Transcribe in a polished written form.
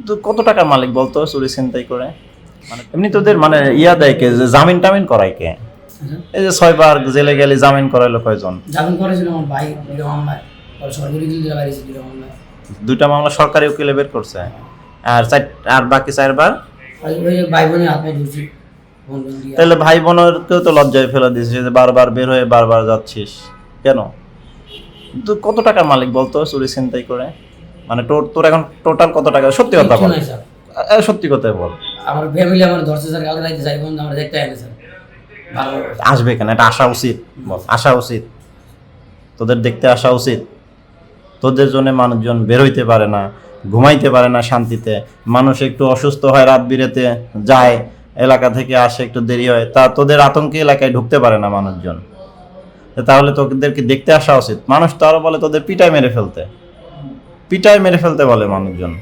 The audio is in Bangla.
তো কত টাকার মালিক বলতো চুরি ছিনতাই করে? মানে এমনি তোদের মানে ইয়া দেয় কে, যে জামিন টামিন করায় কে? এই যে 6বার জেলে গেলে জামিন করাইলো কয়জন? জামিন করেছিল আমার ভাই দুটো মামলায়, পরে সরকারি উকিল বাইরেছে দুটো মামলায়। 2টা মামলা সরকারি উকিলে বের করছে, আর বাকি 4বার? আর ওই যে ভাই বোনের আত্মহত্যা ধরছি বন্ধন দিয়ে। তাহলে ভাই বোনেরকেও তো লজ্জায় ফেলে দিয়েছে যে বারবার বের হয়ে বারবার যাচ্ছিস কেন? তো কত টাকার মালিক বলতো চুরি ছিনতাই করে? মানে তোর এখন টোটাল কত টাকা? সত্যি কথা বল, নাই স্যার, সত্যি কথা বল। আমার ফ্যামিলি আমার ধরছে স্যার, কালকে রাইতে যাই বন্ধু আমার দেখতে আইনে স্যার। ভালো আসবে কেন? এটা আসা উচিত, বল আসা উচিত, তোদের দেখতে আসা উচিত। তোদের জন্য মানুষজন বের হইতে পারে না, ঘুমাইতে পারে না শান্তিতে। মানুষ একটু অসুস্থ হয়, রাত বিরেতে যায়, এলাকা থেকে আসে, একটু দেরি হয়, তা তোদের আতঙ্কে এলাকায় ঢুকতে পারে না মানুষজন। তাহলে তোদেরকে দেখতে আসা উচিত। মানুষ তো আরো বলে তোদের পিটায় মেরে ফেলতে বলে মানুষজন।